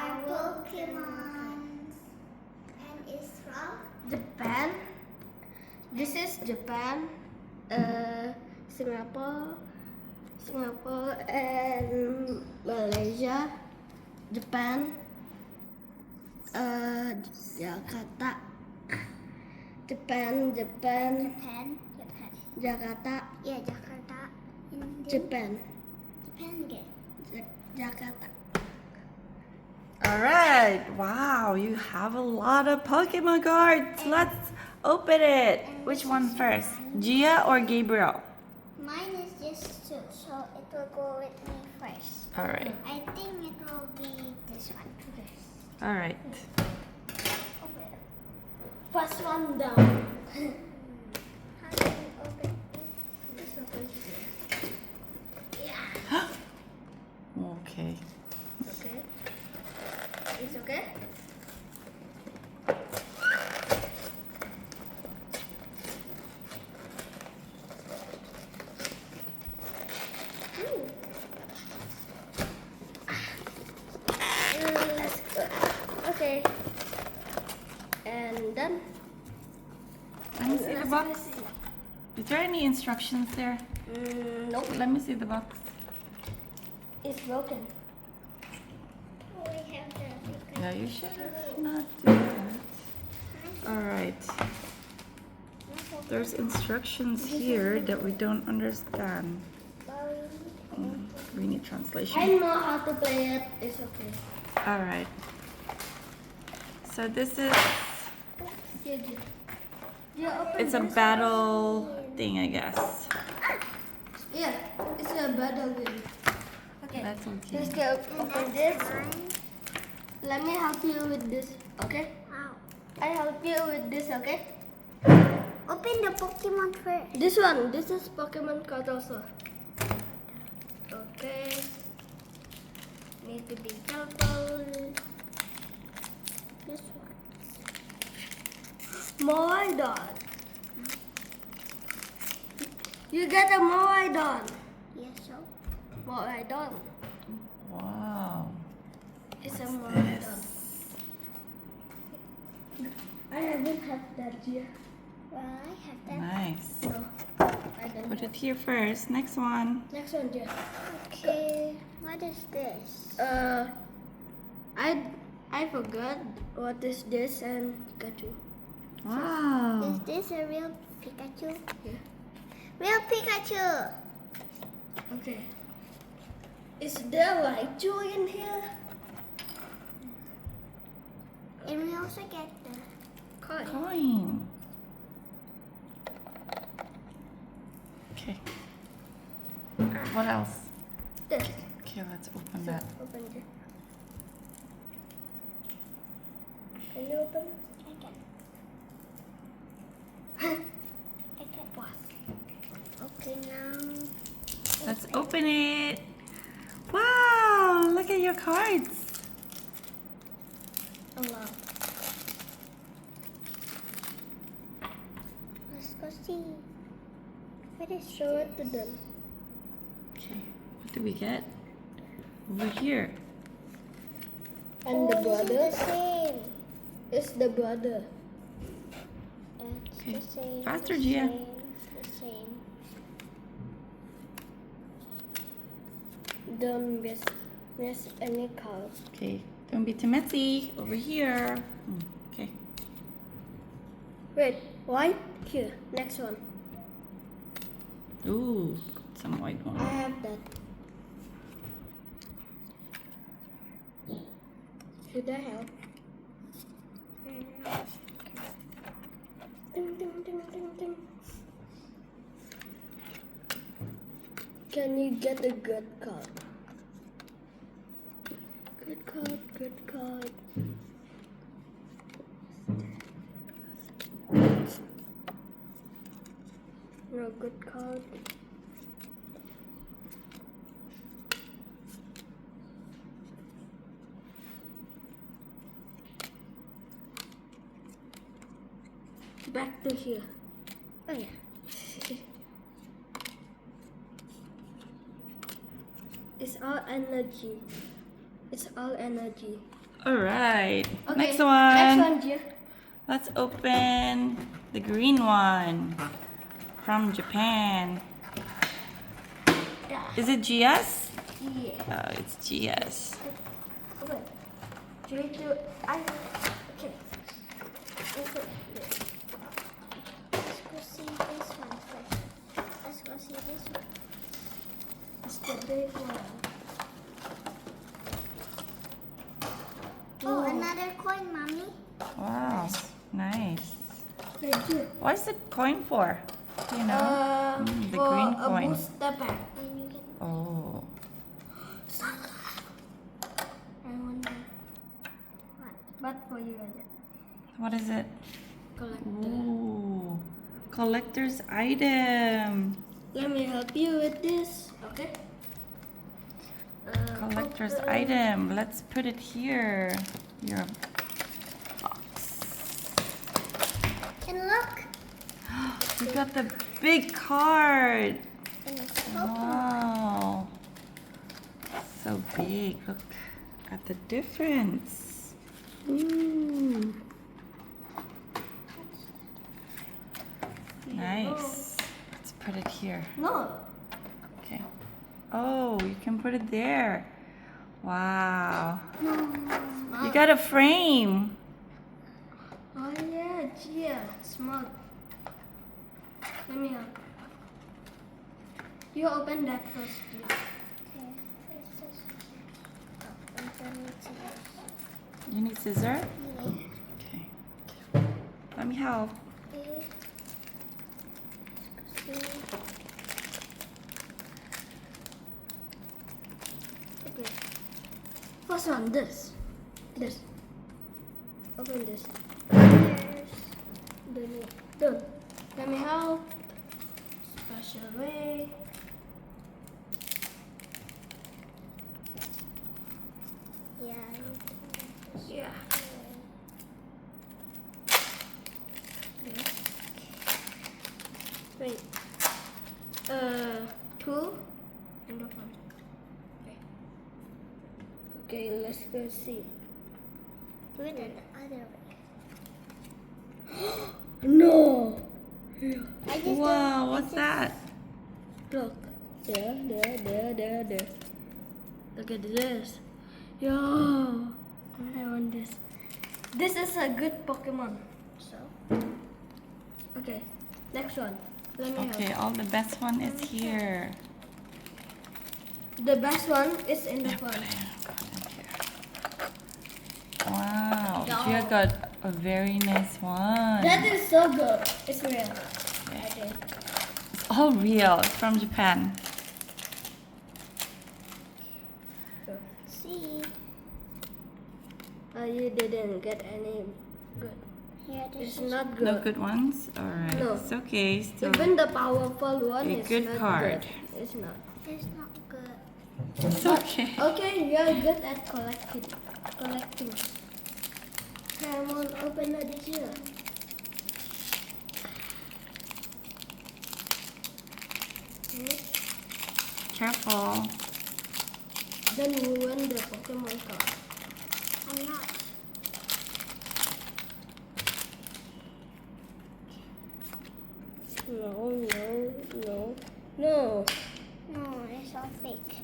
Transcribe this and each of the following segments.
are Pokemon. And it's from Japan. This is Japan, Singapore, and Malaysia. Japan, Jakarta. Japan, Jakarta, Yeah, Jakarta. Japan, again. Jakarta. Alright, wow, you have a lot of Pokemon cards. Let's open it. Which one first? Gia or Gabriel? Mine is just 2, so it will go with me first. Alright, I think it will be this one. alright. Open. First one down. How do you open it? It's okay. Okay. Okay. It's okay. Let's go. Okay. And done. Let me see the box. Is there any instructions there? Nope. Let me see the box. It's broken. We have the Pikachu. Yeah, you should not do that. Alright. There's instructions here that we don't understand. We need I translation. know how to play it. It's okay. Alright. So this is, Yeah, open it's a this. battle thing, I guess. Yeah, it's a battle game. Okay. That's okay. Let's go open this. Let me help you with this, okay? Wow. I help you with this, okay? Open the Pokemon first. This one, this is Pokemon card also. Okay. Need to be careful. This one. Moidon. You get a Moidon. Yes, so. Moidon. Wow. It's a Moidon. I haven't had that yet. Well, I have that. Nice. No, I don't. Put it here first. Next one. Next one, dear. Okay. What is this? I forgot what is this and Pikachu. Wow. Is this a real Pikachu? Yeah. Real Pikachu! Okay. Is there Raichu in here? And we also get the Coin. Coin. Okay. What else? This. Okay, let's open that. Open it. Can you open? I can what? Okay, now. Let's open it. Wow, look at your cards. Oh wow. Let's go see. What is Show it to them. Okay, what do we get? Over here. And the This brother is the same. is the brother. That's Okay. the same. Faster, the Gia. same, the same. Don't miss any card. Okay, don't be too messy. Over here. Okay. Wait, white? Here, next one. Ooh, some white I one. have that. Should I help? Ding, ding, ding, ding, ding. Can you get a good card? Good card, good card. No good card. Back to here. Oh yeah. It's all energy. It's all energy. Alright, Okay, next one. Next one, Gia. Let's open the green one from Japan. Yeah. Is it GS? Yeah. Oh, it's GS. Okay. 3, 2, I. Okay. Let's go see this one first. Let's go see this one. It's the big one. Oh, another coin, mommy. Wow, nice. Okay, Gia. What's the coin for? Do you know? The for green a coin. booster pack. And you get Oh, I wonder. But for you, Aja. what is it? Collector. Ooh, collector's item. Let me help you with this. Okay. Collector's open. item. Let's put it here. Your box. and look. You got the big card. And it's Pokemon. Wow. So big. Look at the difference. Ooh. Nice. Let's put it here. No. Okay. Oh, you can put it there. Wow. You got a frame. Oh yeah, Gia. Smart. Let me help. You open that first, Gia. Okay. Where's this? Oh, and then it's this. You need scissor? Yeah. Okay. Let me help. Okay. Let's go see. Okay. First one, this. This. Open this. There's Done. Let me help. Special way. yeah. Yeah. Wait. 2 and the 1. Okay. Okay, let's go see. Do it in the other way. No. I just Wow, what's that? Look. There. Look at this. Yo. I want this. This is a good Pokemon. So. Okay. Next one. Let me Okay, help. all the best one is here. The best one is in the front. Wow, No. Gia got a very nice one. That is so good. It's real. I think. It's all real. It's from Japan. See. You didn't get any good. Here, this It's is. not good. No good ones? Alright, No. it's okay. Still. Even the powerful one A is good not card. good. It's not. It's not good. It's okay. Okay, you're good at collecting. Come on, open it here. Okay. Careful. Then ruin the Pokemon card. I'm not. No. No, it's all fake.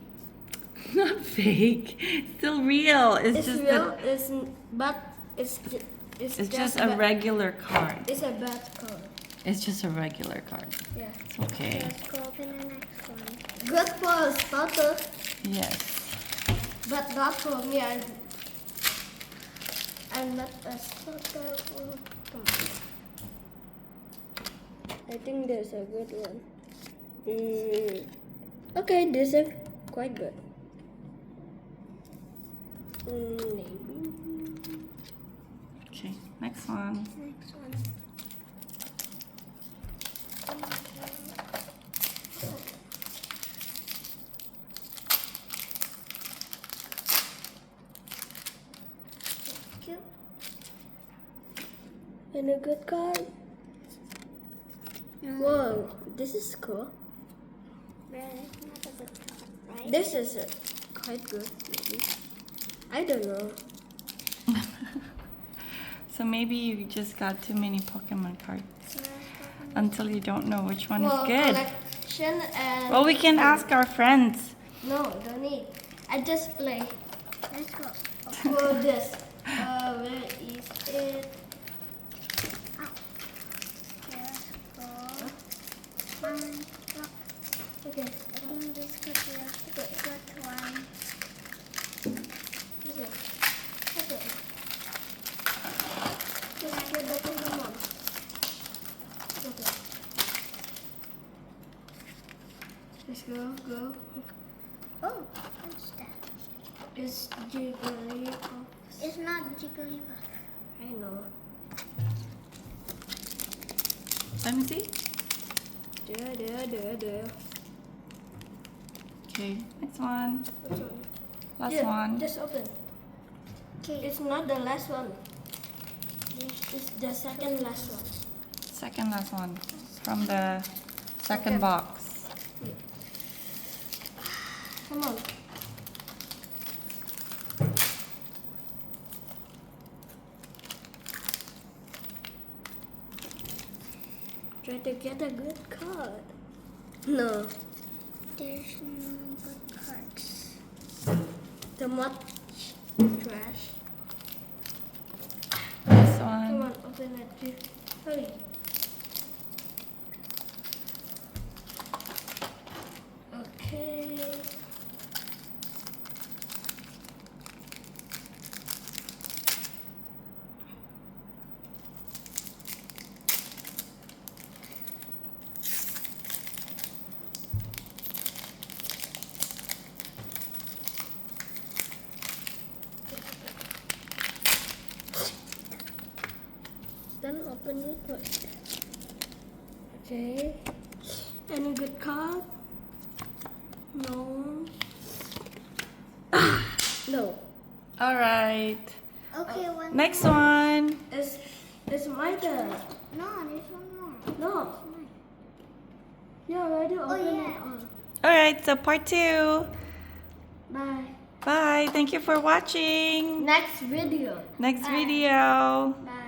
Not fake. Still real. It's, It's just real. that But it's it's just a regular card. It's a bad card. It's just a regular card. Yeah. It's okay. Let's go open the next one. Good for a starter, Yes. but not for me. I'm not a starter. Come on. I think there's a good one. Okay, this is quite good. Maybe. Okay, next one. Next one. Cute. And a good card. Whoa, this is cool. But it's not a good card, right? This is quite good, maybe. I don't know. So maybe you just got too many Pokemon cards Smash Pokemon. until you don't know which one is For good. collection and. Well, we can ask our friends. No, don't need. I just play. Let's go. For this. Where is it? Let's go. Look. Okay. I think this could be a good one. Okay. Okay. Just get the Pokemon. Okay. Let's go. Oh, what's that? It's Jigglypuff. It's not Jigglypuff. I know. Let me see. There. Okay, next one. Which one? Last Yeah, one. Just open. Okay. It's not the last one. It's the second last one. Second last one from the second box. Come on. Try to get a good card. No. There's no good cards. The much trash. This Come one. on, open it. Hurry. Okay. Then open it first. Okay. Any good card? No. No. All right. Okay, one Next more. one. It's my turn. No, there's one more. No. It's mine. You already opened yeah. it all. All right, so part 2. Bye. Bye. Thank you for watching. Next video. Next Bye. video. Bye.